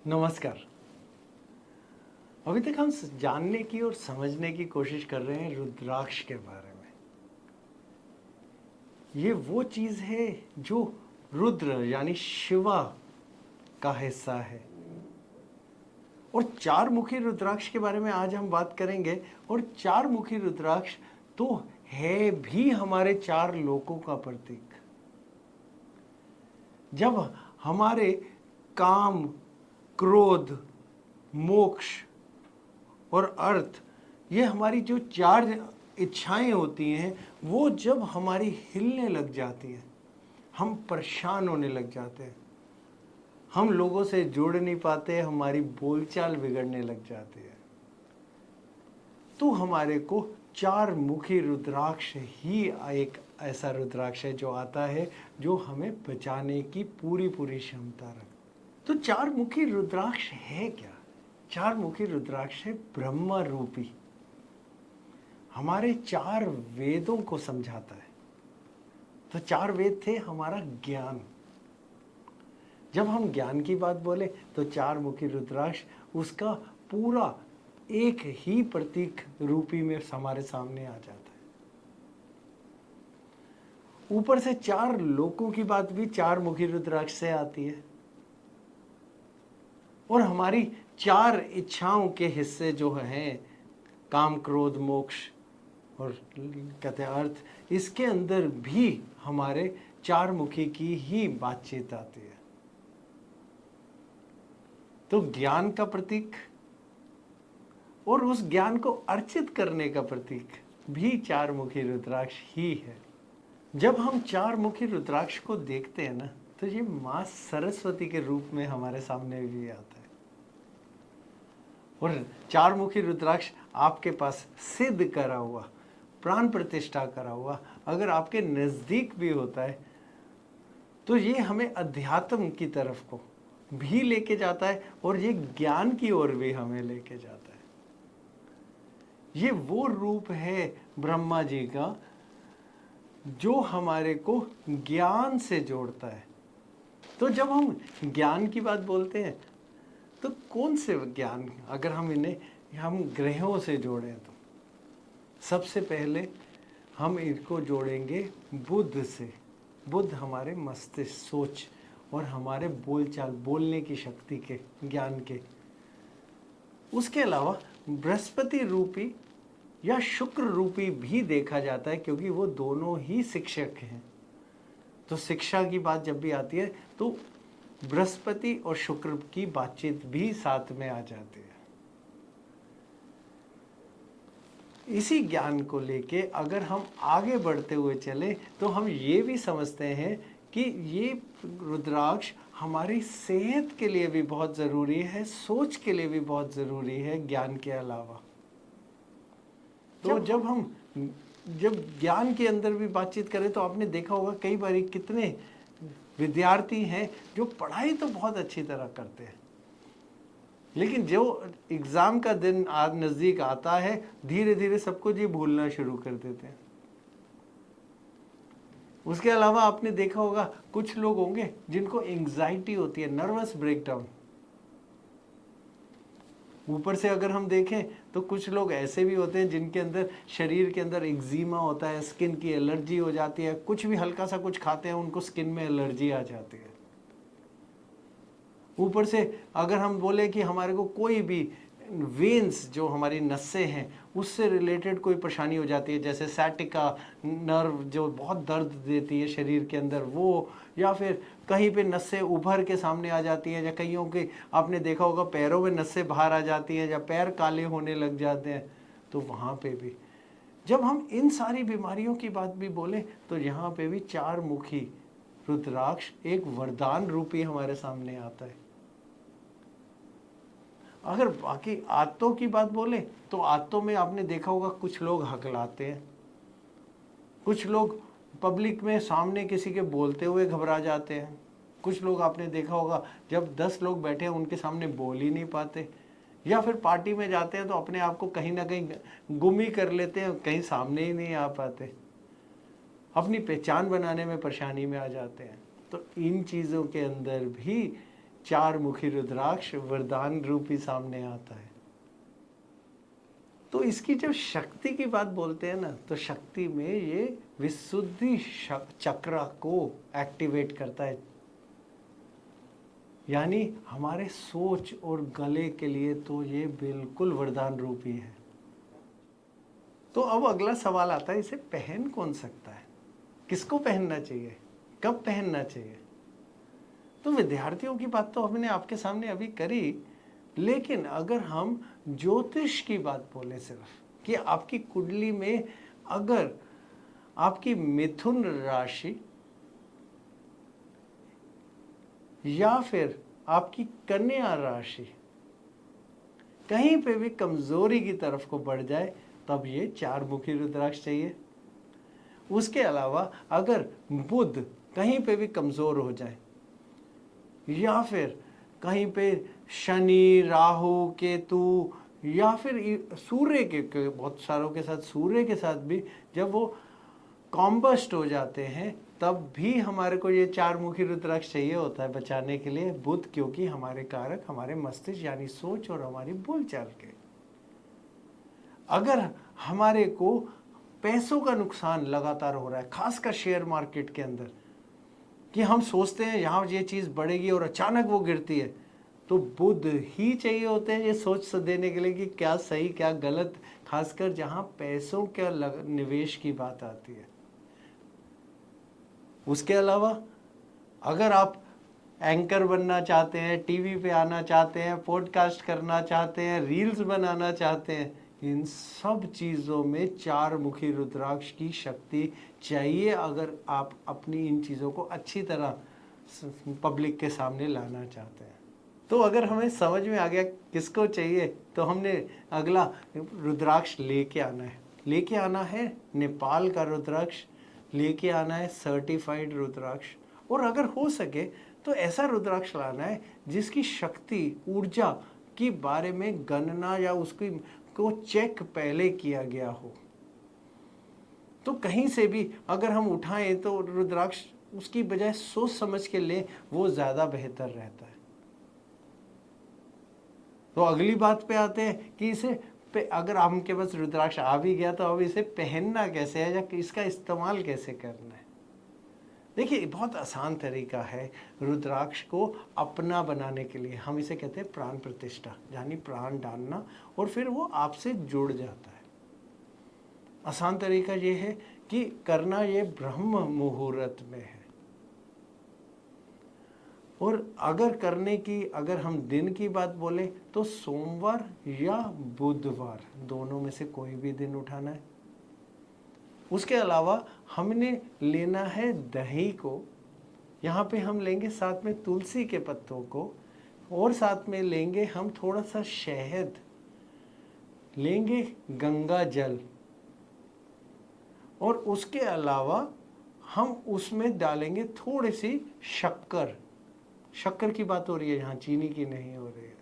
नमस्कार। अभी तक हम जानने की और समझने की कोशिश कर रहे हैं रुद्राक्ष के बारे में। ये वो चीज है जो रुद्र यानी शिवा का हिस्सा है। और चार मुखी रुद्राक्ष के बारे में आज हम बात करेंगे। और चार मुखी रुद्राक्ष तो है भी हमारे चार लोकों का प्रतीक। जब हमारे काम, क्रोध, मोक्ष और अर्थ, ये हमारी जो चार इच्छाएं होती हैं, वो जब हमारी हिलने लग जाती हैं, हम परेशान होने लग जाते हैं, हम लोगों से जुड़ नहीं पाते, हमारी बोलचाल बिगड़ने लग जाती है, तो हमारे को चार मुखी रुद्राक्ष ही एक ऐसा रुद्राक्ष है जो आता है, जो हमें बचाने की पूरी पूरी क्षमता रखता है। तो चार मुखी रुद्राक्ष है क्या? चार मुखी रुद्राक्ष है ब्रह्म रूपी, हमारे चार वेदों को समझाता है। तो चार वेद थे हमारा ज्ञान। जब हम ज्ञान की बात बोले तो चार मुखी रुद्राक्ष उसका पूरा एक ही प्रतीक रूपी में हमारे सामने आ जाता है। ऊपर से चार लोकों की बात भी चार मुखी रुद्राक्ष से आती है। और हमारी चार इच्छाओं के हिस्से जो हैं, काम, क्रोध, मोक्ष और कहते अर्थ, इसके अंदर भी हमारे चार मुखी की ही बातचीत आती है। तो ज्ञान का प्रतीक और उस ज्ञान को अर्चित करने का प्रतीक भी चार मुखी रुद्राक्ष ही है। जब हम चार मुखी रुद्राक्ष को देखते हैं ना, तो ये मां सरस्वती के रूप में हमारे सामने भी आता है। और चार मुखी रुद्राक्ष आपके पास सिद्ध करा हुआ, प्राण प्रतिष्ठा करा हुआ अगर आपके नजदीक भी होता है, तो ये हमें अध्यात्म की तरफ को भी लेके जाता है और ये ज्ञान की ओर भी हमें लेके जाता है। ये वो रूप है ब्रह्मा जी का जो हमारे को ज्ञान से जोड़ता है। तो जब हम ज्ञान की बात बोलते हैं, तो कौन से ज्ञान, अगर हम ग्रहों से जोड़ें, तो सबसे पहले हम इनको जोड़ेंगे बुध से। बुध हमारे मस्तिष्क, सोच और हमारे बोलचाल, बोलने की शक्ति के, ज्ञान के। उसके अलावा बृहस्पति रूपी या शुक्र रूपी भी देखा जाता है, क्योंकि वो दोनों ही शिक्षक हैं। तो शिक्षा की बात जब भी आती है तो बृहस्पति और शुक्र की बातचीत भी साथ में आ जाती है। इसी ज्ञान को लेके अगर हम आगे बढ़ते हुए चले, तो हम ये भी समझते हैं कि ये रुद्राक्ष हमारी सेहत के लिए भी बहुत ज़रूरी है, सोच के लिए भी बहुत ज़रूरी है, ज्ञान के अलावा। तो जब ज्ञान के अंदर भी बातचीत करें, तो आपने देखा होगा कई बार कितने विद्यार्थी हैं जो पढ़ाई तो बहुत अच्छी तरह करते हैं, लेकिन जो एग्ज़ाम का दिन आज नज़दीक आता है, धीरे धीरे सब कुछ ये भूलना शुरू कर देते हैं। उसके अलावा आपने देखा होगा कुछ लोग होंगे जिनको एंग्जाइटी होती है, नर्वस ब्रेकडाउन। ऊपर से अगर हम देखें तो कुछ लोग ऐसे भी होते हैं जिनके अंदर, शरीर के अंदर एक्जिमा होता है, स्किन की एलर्जी हो जाती है, कुछ भी हल्का सा कुछ खाते हैं उनको स्किन में एलर्जी आ जाती है। ऊपर से अगर हम बोले कि हमारे को कोई भी वेन्स, जो हमारी नसें हैं, उससे रिलेटेड कोई परेशानी हो जाती है, जैसे सैटिका नर्व जो बहुत दर्द देती है शरीर के अंदर, वो, या फिर कहीं पे नसें उभर के सामने आ जाती हैं, या कईयों के आपने देखा होगा पैरों में नसें बाहर आ जाती हैं, या पैर काले होने लग जाते हैं, तो वहाँ पे भी जब हम इन सारी बीमारियों की बात भी बोलें, तो यहाँ पे भी चार मुखी रुद्राक्ष एक वरदान रूपी हमारे सामने आता है। अगर बाकी आत्तों की बात बोले, तो आत्तों में आपने देखा होगा कुछ लोग हकलाते हैं, कुछ लोग पब्लिक में सामने किसी के बोलते हुए घबरा जाते हैं, कुछ लोग आपने देखा होगा जब 10 लोग बैठे हैं उनके सामने बोल ही नहीं पाते, या फिर पार्टी में जाते हैं तो अपने आप को कहीं ना कहीं गुम ही कर लेते हैं, कहीं सामने ही नहीं आ पाते, अपनी पहचान बनाने में परेशानी में आ जाते हैं। तो इन चीज़ों के अंदर भी चार मुखी रुद्राक्ष वरदान रूपी सामने आता है। तो इसकी जब शक्ति की बात बोलते हैं ना, तो शक्ति में ये विशुद्धि चक्र को एक्टिवेट करता है, यानी हमारे सोच और गले के लिए तो ये बिल्कुल वरदान रूपी है। तो अब अगला सवाल आता है, इसे पहन कौन सकता है, किसको पहनना चाहिए, कब पहनना चाहिए? तो विद्यार्थियों की बात तो हमने आपके सामने अभी करी, लेकिन अगर हम ज्योतिष की बात बोले सिर्फ कि आपकी कुंडली में अगर आपकी मिथुन राशि या फिर आपकी कन्या राशि कहीं पे भी कमजोरी की तरफ को बढ़ जाए, तब ये चार मुखी रुद्राक्ष चाहिए। उसके अलावा अगर बुध कहीं पे भी कमजोर हो जाए, या फिर कहीं पे शनि, राहु, केतु, या फिर सूर्य के बहुत सारों के साथ सूर्य के साथ भी जब वो कॉम्बस्ट हो जाते हैं, तब भी हमारे को ये चार मुखी रुद्राक्ष चाहिए होता है बचाने के लिए। बुध क्योंकि हमारे कारक हमारे मस्तिष्क यानी सोच और हमारी बोलचाल के। अगर हमारे को पैसों का नुकसान लगातार हो रहा है, खासकर शेयर मार्केट के अंदर, कि हम सोचते हैं यहाँ ये चीज़ बढ़ेगी और अचानक वो गिरती है, तो बुध ही चाहिए होते हैं ये सोच देने के लिए कि क्या सही क्या गलत, खासकर जहाँ पैसों के निवेश की बात आती है। उसके अलावा अगर आप एंकर बनना चाहते हैं, टीवी पे आना चाहते हैं, पॉडकास्ट करना चाहते हैं, रील्स बनाना चाहते हैं, इन सब चीज़ों में चार मुखी रुद्राक्ष की शक्ति चाहिए, अगर आप अपनी इन चीज़ों को अच्छी तरह पब्लिक के सामने लाना चाहते हैं। तो अगर हमें समझ में आ गया किसको चाहिए, तो हमने अगला रुद्राक्ष लेके आना है। लेके आना है नेपाल का रुद्राक्ष, लेके आना है सर्टिफाइड रुद्राक्ष, और अगर हो सके तो ऐसा रुद्राक्ष लाना है जिसकी शक्ति, ऊर्जा के बारे में गणना या उसकी को चेक पहले किया गया हो। तो कहीं से भी अगर हम उठाएं तो रुद्राक्ष उसकी बजाय सोच समझ के ले, वो ज्यादा बेहतर रहता है। तो अगली बात पे आते हैं कि इसे अगर आपके पास रुद्राक्ष आ भी गया तो अब इसे पहनना कैसे है या इसका इस्तेमाल कैसे करना है। देखिए, बहुत आसान तरीका है रुद्राक्ष को अपना बनाने के लिए। हम इसे कहते हैं प्राण प्रतिष्ठा, यानी प्राण डालना और फिर वो आपसे जुड़ जाता है। आसान तरीका ये है कि करना ये ब्रह्म मुहूर्त में है, और अगर करने की अगर हम दिन की बात बोले तो सोमवार या बुधवार दोनों में से कोई भी दिन उठाना है। उसके अलावा हमने लेना है दही को, यहाँ पे हम लेंगे साथ में तुलसी के पत्तों को, और साथ में लेंगे हम थोड़ा सा शहद, लेंगे गंगा जल, और उसके अलावा हम उसमें डालेंगे थोड़ी सी शक्कर। शक्कर की बात हो रही है यहाँ, चीनी की नहीं हो रही है।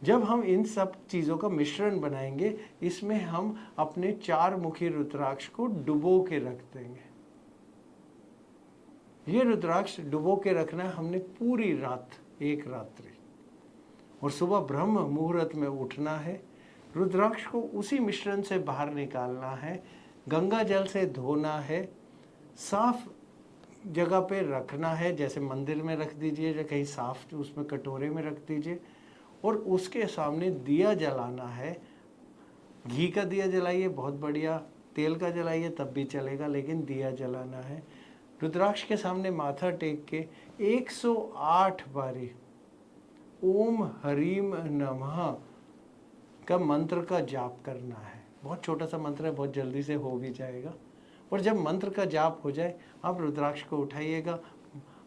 जब हम इन सब चीज़ों का मिश्रण बनाएंगे, इसमें हम अपने चार मुखी रुद्राक्ष को डुबो के रख देंगे। ये रुद्राक्ष डुबो के रखना है हमने पूरी रात, एक रात्रि, और सुबह ब्रह्म मुहूर्त में उठना है। रुद्राक्ष को उसी मिश्रण से बाहर निकालना है, गंगा जल से धोना है, साफ जगह पे रखना है, जैसे मंदिर में रख दीजिए या कहीं साफ उसमें कटोरे में रख दीजिए, और उसके सामने दिया जलाना है। घी का दिया जलाइए, बहुत बढ़िया, तेल का जलाइए तब भी चलेगा, लेकिन दिया जलाना है। रुद्राक्ष के सामने माथा टेक के 108 बारी ओम हरीम नमः का मंत्र का जाप करना है। बहुत छोटा सा मंत्र है, बहुत जल्दी से हो भी जाएगा। और जब मंत्र का जाप हो जाए, आप रुद्राक्ष को उठाइएगा,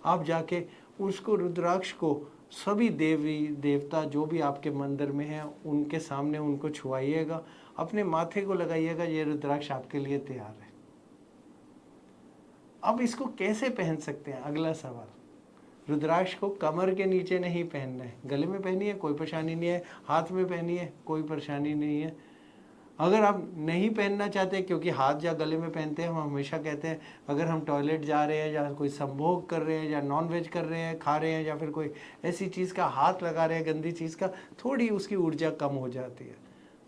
आप जाके उसको रुद्राक्ष को सभी देवी देवता जो भी आपके मंदिर में हैं उनके सामने उनको छुआइएगा, अपने माथे को लगाइएगा, ये रुद्राक्ष आपके लिए तैयार है। अब इसको कैसे पहन सकते हैं, अगला सवाल। रुद्राक्ष को कमर के नीचे नहीं पहनना है, गले में पहनिए कोई परेशानी नहीं है, हाथ में पहनिए कोई परेशानी नहीं है। अगर आप नहीं पहनना चाहते, क्योंकि हाथ या गले में पहनते हैं, हम हमेशा कहते हैं अगर हम टॉयलेट जा रहे हैं या कोई संभोग कर रहे हैं या नॉन वेज कर रहे हैं, खा रहे हैं, या फिर कोई ऐसी चीज़ का हाथ लगा रहे हैं गंदी चीज़ का, थोड़ी उसकी ऊर्जा कम हो जाती है।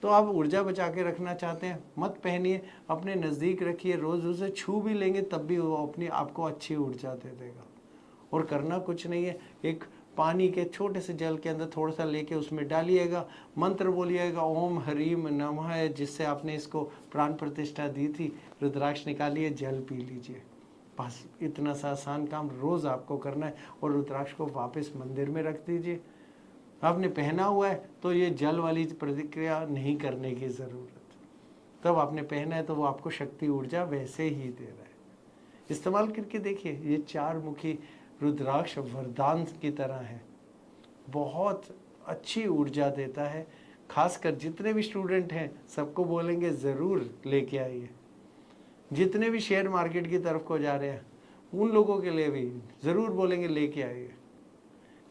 तो आप ऊर्जा बचा के रखना चाहते हैं, मत पहनिए, अपने नज़दीक रखिए, रोज़ उसे छू भी लेंगे तब भी वो अपनी आपको अच्छी ऊर्जा दे देगा। और करना कुछ नहीं है, एक पानी के छोटे से जल के अंदर थोड़ा सा लेके उसमें डालिएगा, मंत्र बोलिएगा ओम हरीम नमः, जिससे आपने इसको प्राण प्रतिष्ठा दी थी, रुद्राक्ष निकालिए, जल पी लीजिए। बस इतना सा आसान काम रोज़ आपको करना है, और रुद्राक्ष को वापस मंदिर में रख दीजिए। आपने पहना हुआ है तो ये जल वाली प्रतिक्रिया नहीं करने की ज़रूरत, तब आपने पहना है तो वो आपको शक्ति ऊर्जा वैसे ही दे रहा है। इस्तेमाल करके देखिए, ये 4 मुखी रुद्राक्ष वरदान की तरह है, बहुत अच्छी ऊर्जा देता है। खासकर जितने भी स्टूडेंट हैं सबको बोलेंगे ज़रूर लेके आइए। जितने भी शेयर मार्केट की तरफ को जा रहे हैं उन लोगों के लिए भी ज़रूर बोलेंगे लेके आइए।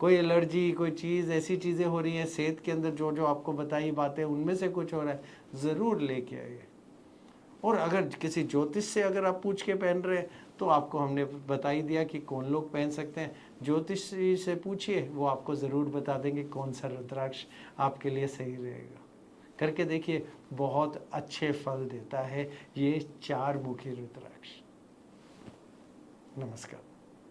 कोई एलर्जी, कोई चीज़, ऐसी चीज़ें हो रही हैं सेहत के अंदर, जो जो आपको बताई बातें उनमें से कुछ हो रहा है, ज़रूर लेके आइए। और अगर किसी ज्योतिष से अगर आप पूछ के पहन रहे हैं तो आपको हमने बता ही दिया कि कौन लोग पहन सकते हैं। ज्योतिष से पूछिए, वो आपको ज़रूर बता देंगे कौन सा रुद्राक्ष आपके लिए सही रहेगा। करके देखिए, बहुत अच्छे फल देता है ये 4 मुखी रुद्राक्ष। नमस्कार।